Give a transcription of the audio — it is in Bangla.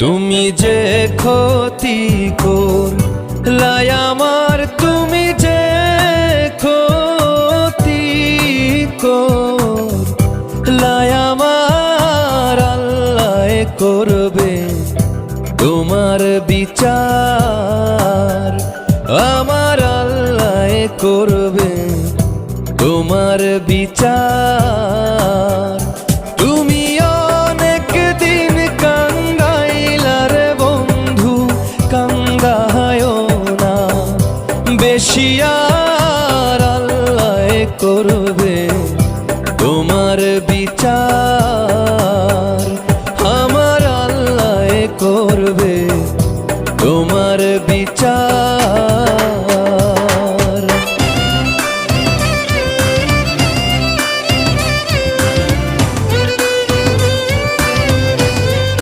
তুমি যে ক্ষতি করলাই আমার, তুমি যে ক্ষতি করলাই আমার, আল্লাহ করবে তোমার বিচার। আমার আল্লাহ করবে তোমার বিচার। তুমি অনেক দিন কাঙ্গাইলার বন্ধু, কাঙ্গায়ও না বেশি আর, আল্লাহ করবে তোমার বিচার। আমার আল্লাহ করবে তোমার বিচার।